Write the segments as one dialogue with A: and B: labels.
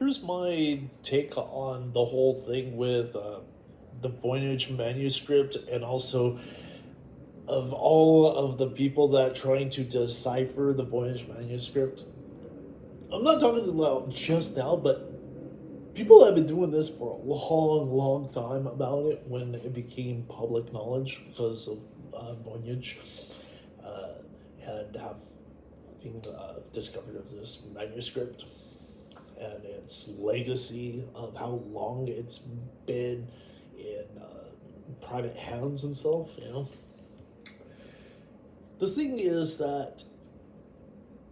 A: here's my take on the whole thing with the Voynich Manuscript, and also of all of the people that trying to decipher the Voynich Manuscript. I'm not talking about just now, but people have been doing this for a long, long time about it when it became public knowledge because of Voynich, uh, and have been discovered of this manuscript and its legacy of how long it's been in private hands and stuff, you know. The thing is that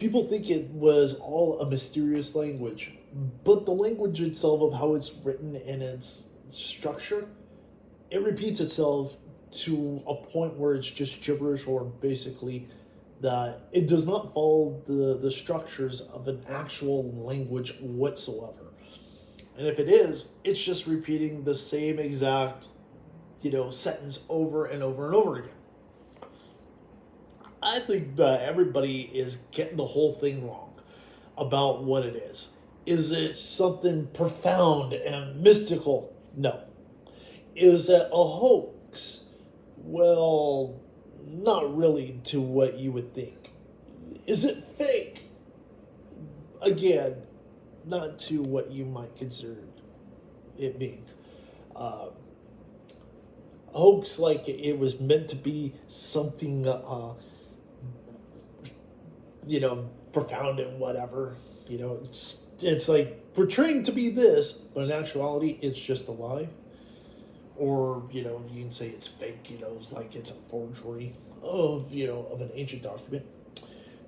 A: people think it was all a mysterious language, but the language itself of how it's written and its structure, it repeats itself to a point where it's just gibberish, or basically that it does not follow the structures of an actual language whatsoever. And if it is, it's just repeating the same exact, sentence over and over and over again. I think that everybody is getting the whole thing wrong about what it is. Is it something profound and mystical? No. Is it a hoax? Well, not really to what you would think. Is it fake? Again, not to what you might consider it being. A hoax, like it was meant to be something, profound and whatever. It's like portraying to be this, but in actuality, it's just a lie. Or, you can say it's fake, like it's a forgery of an ancient document.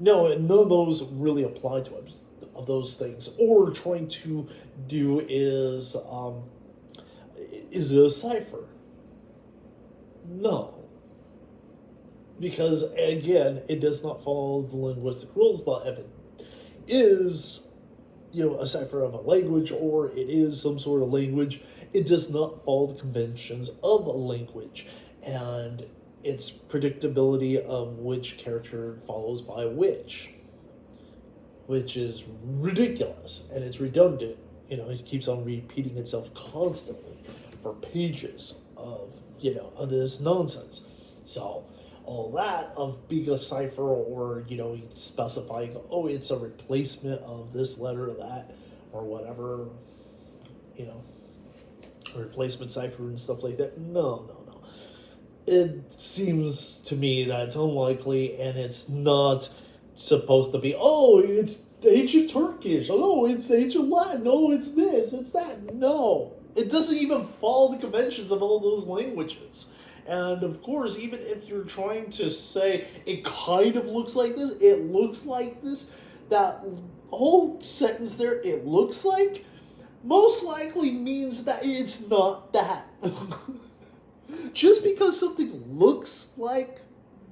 A: No, none of those really apply to it, of those things. Or trying to do is it a cipher? No. Because, again, it does not follow the linguistic rules, but if it is, a cipher of a language, or it is some sort of language, it does not follow the conventions of a language and its predictability of which character follows by which is ridiculous, and it's redundant. It keeps on repeating itself constantly for pages of this nonsense. So all that of being a cipher, or specifying, oh, it's a replacement of this letter or that or whatever, replacement cipher and stuff like that. No. It seems to me that it's unlikely, and it's not supposed to be, oh, it's ancient Turkish, oh, it's ancient Latin, oh, it's this, it's that. No. It doesn't even follow the conventions of all those languages. And of course, even if you're trying to say it kind of looks like this, it looks like this, that whole sentence there, it looks like, most likely means that it's not that. Just because something looks like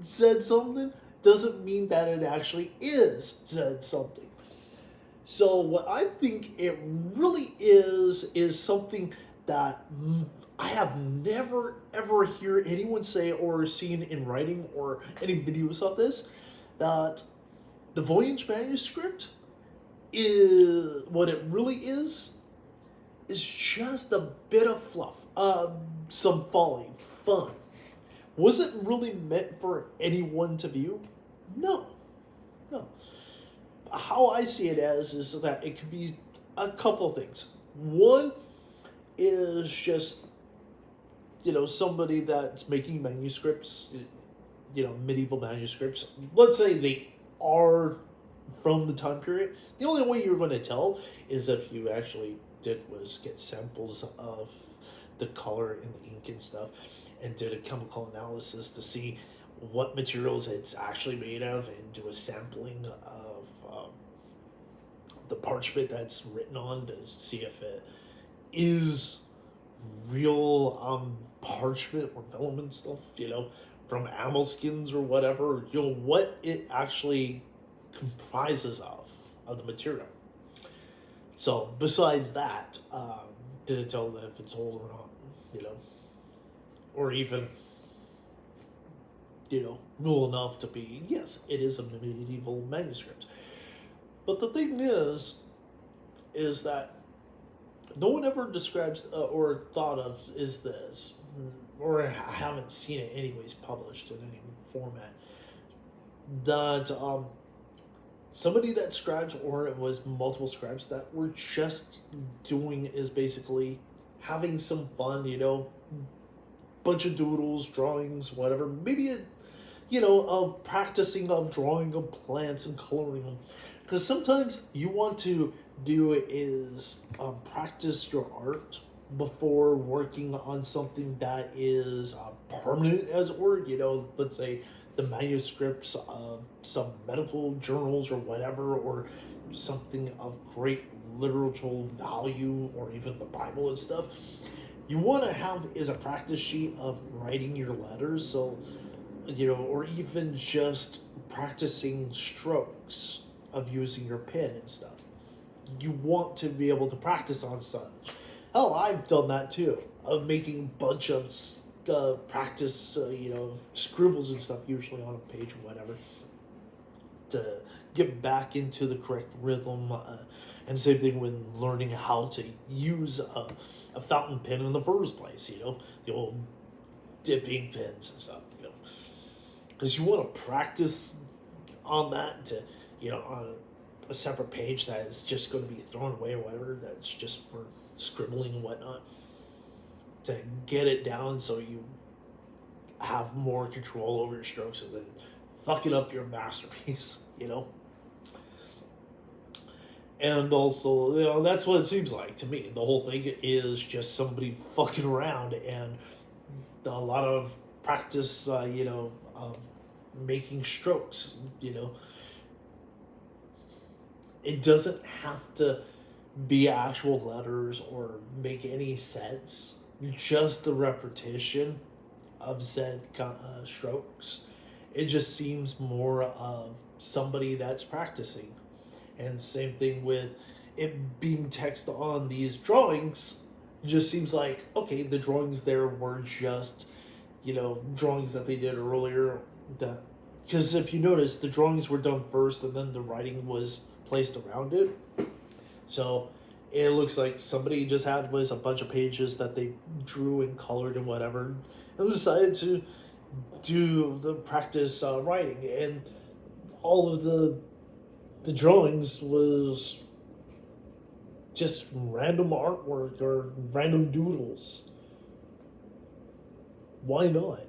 A: said something doesn't mean that it actually is said something. So what I think it really is something that I have never ever hear anyone say or seen in writing or any videos of this, that the Voynich Manuscript is what it really is just a bit of fluff, some folly, fun. Was it really meant for anyone to view? No. How I see it as is that it could be a couple things. One is just, somebody that's making manuscripts, medieval manuscripts. Let's say they are from the time period. The only way you're going to tell is if you actually did was get samples of the color and the ink and stuff, and did a chemical analysis to see what materials it's actually made of, and do a sampling of the parchment that's written on to see if it is real parchment or vellum stuff, from animal skins or whatever, what it actually comprises of the material. So besides that, did it tell if it's old or not, or even, rule enough to be, yes, it is a medieval manuscript. But the thing is that no one ever describes or thought of is this, or I haven't seen it anyways published in any format, that somebody that scribes, or it was multiple scribes that were just doing is basically having some fun, bunch of doodles, drawings, whatever. Maybe of practicing of drawing of plants and coloring them. Because sometimes you want to do is practice your art before working on something that is permanent, as it were. Let's say the manuscripts of some medical journals or whatever, or something of great literal value, or even the Bible and stuff. You want to have is a practice sheet of writing your letters, so or even just practicing strokes of using your pen and stuff. You want to be able to practice on such. Hell, I've done that too, of making a bunch of practice, scribbles and stuff, usually on a page or whatever, to get back into the correct rhythm. And same thing when learning how to use a fountain pen in the first place, the old dipping pens and stuff, because you want to practice on that to, on a separate page that is just going to be thrown away or whatever, that's just for scribbling and whatnot, to get it down so you have more control over your strokes and then fucking up your masterpiece, And also, that's what it seems like to me. The whole thing is just somebody fucking around and a lot of practice, of making strokes, It doesn't have to be actual letters or make any sense. Just the repetition of said strokes. It just seems more of somebody that's practicing. And same thing with it being text on these drawings. It just seems like, okay, the drawings there were just, drawings that they did earlier. Because if you notice, the drawings were done first and then the writing was placed around it. So it looks like somebody just had was a bunch of pages that they drew and colored and whatever, and decided to do the practice writing. And all of the drawings was just random artwork or random doodles. Why not?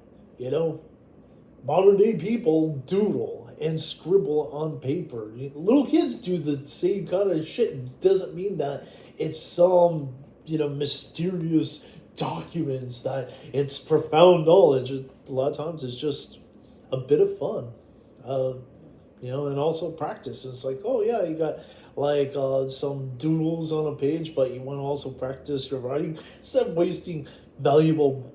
A: Modern day people doodle and scribble on paper. Little kids do the same kind of shit. It doesn't mean that it's some, mysterious documents, that it's profound knowledge. A lot of times it's just a bit of fun. And also practice. It's like, oh yeah, you got like some doodles on a page, but you want to also practice your writing. Instead of wasting valuable,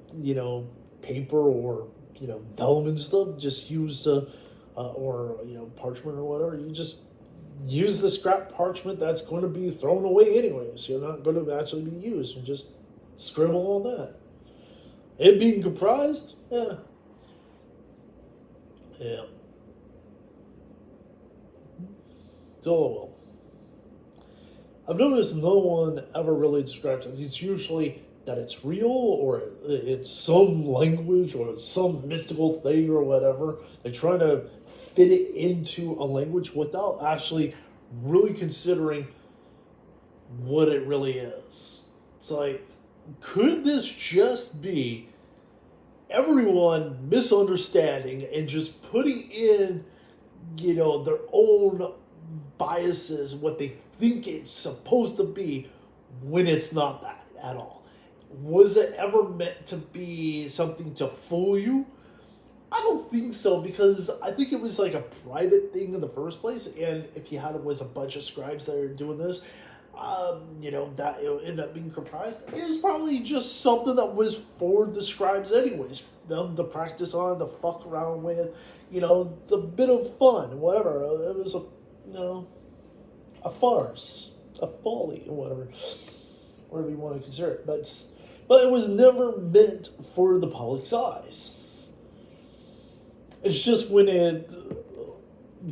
A: paper or vellum and stuff, just use or parchment or whatever. You just use the scrap parchment that's going to be thrown away anyways. You're not going to actually be used, and just scribble on that. It being comprised, yeah. So, well, I've noticed no one ever really describes it. It's usually that it's real, or it's some language, or it's some mystical thing or whatever. They try to fit it into a language without actually really considering what it really is. It's like, could this just be everyone misunderstanding and just putting in, their own biases, what they think it's supposed to be, when it's not that at all? Was it ever meant to be something to fool you? I don't think so, because I think it was like a private thing in the first place, and if you had was a bunch of scribes that are doing this, that it would end up being comprised. It was probably just something that was for the scribes anyways, them to practice on, to fuck around with, the bit of fun, whatever. It was a farce, a folly, whatever you want to consider it. But it was never meant for the public's eyes. It's just when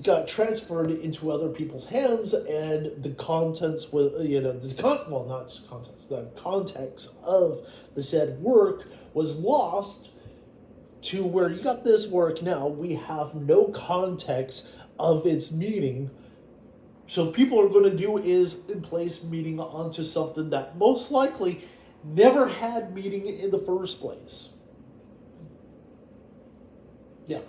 A: got transferred into other people's hands, and the contents was, not just contents, the context of the said work was lost, to where you got this work now, we have no context of its meaning. So people are going to do is in place meaning onto something that most likely never had meaning in the first place. Yeah.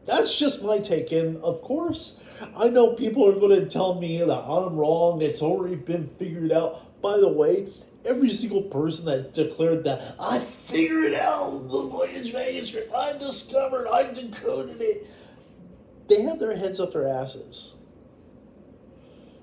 A: That's just my take. And of course, I know people are going to tell me that I'm wrong. It's already been figured out. By the way, every single person that declared that, I figured out the Voynich Manuscript, I discovered, I decoded it, they have their heads up their asses.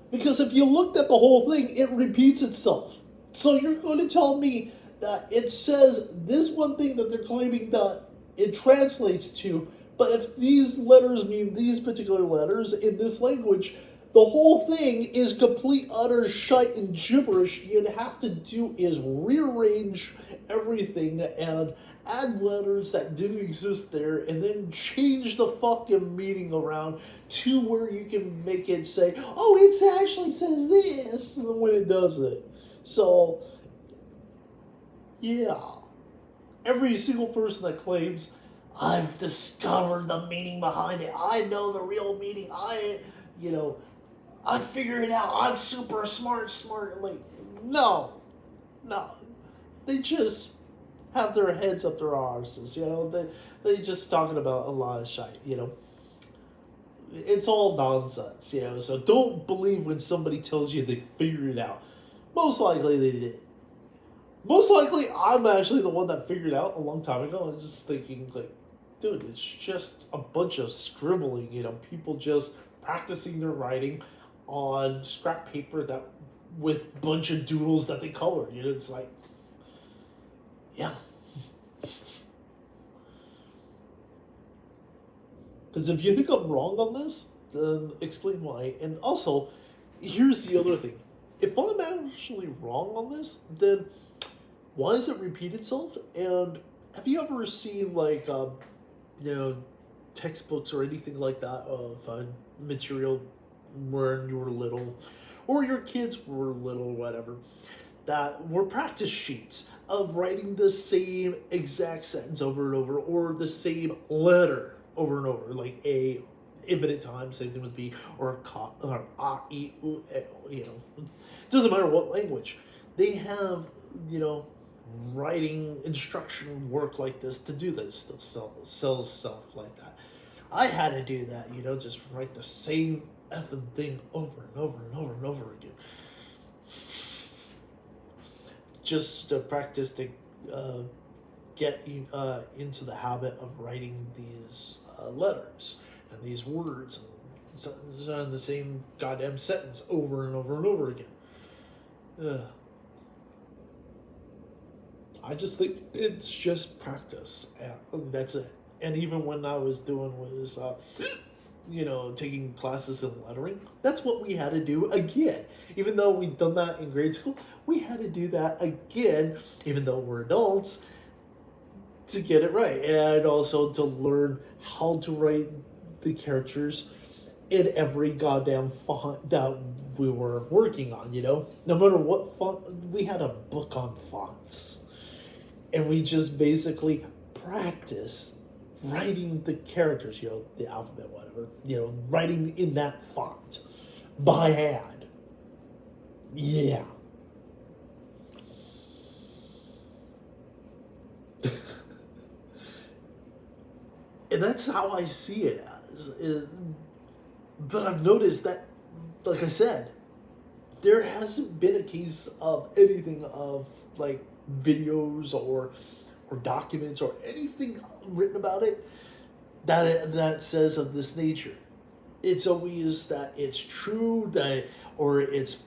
A: Because if you looked at the whole thing, it repeats itself. So you're going to tell me that it says this one thing that they're claiming that it translates to, but if these letters mean these particular letters in this language, the whole thing is complete, utter shite and gibberish. You'd have to do is rearrange everything and add letters that didn't exist there, and then change the fucking meaning around to where you can make it say, oh, it actually says this when it does it. So, yeah. Every single person that claims, I've discovered the meaning behind it, I know the real meaning, I figure it out, I'm super smart, like, no. They just have their heads up their arses, they just talking about a lot of shit, It's all nonsense, so don't believe when somebody tells you they figured it out. Most likely they did. Most likely I'm actually the one that figured it out a long time ago. I'm just thinking, like, dude, it's just a bunch of scribbling, people just practicing their writing on scrap paper that with a bunch of doodles that they colored. It's like, yeah. Because if you think I'm wrong on this, then explain why. And also, here's the other thing. If I'm actually wrong on this, then why does it repeat itself? And have you ever seen, like, textbooks or anything like that of material when you were little, or your kids were little, whatever, that were practice sheets of writing the same exact sentence over and over, or the same letter over and over, like A, infinite times, same thing with B, or A, E, U, doesn't matter what language. They have, writing instruction work like this to do this, sell stuff like that. I had to do that, just write the same effing thing over and over and over and over again. Just to practice to get into the habit of writing these letters and these words and the same goddamn sentence over and over and over again. I just think it's just practice. That's it. And even when I was taking classes in lettering, that's what we had to do again. Even though we'd done that in grade school, we had to do that again, even though we're adults, to get it right. And also to learn how to write the characters in every goddamn font that we were working on, No matter what font, we had a book on fonts. And we just basically practice writing the characters, the alphabet, whatever, writing in that font by hand. Yeah. And that's how I see it as. But I've noticed that, like I said, there hasn't been a case of anything of, like, videos or documents or anything written about it that says of this nature. It's always that it's true, that or it's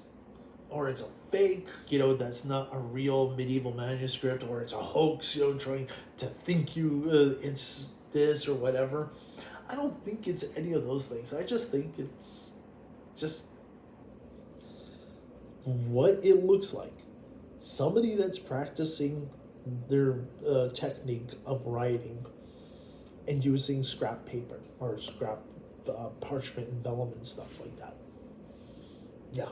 A: a fake, that's not a real medieval manuscript, or it's a hoax, trying to think it's this or whatever. I don't think it's any of those things. I just think it's just what it looks like. Somebody that's practicing their technique of writing and using scrap paper or scrap parchment and vellum and stuff like that. Yeah.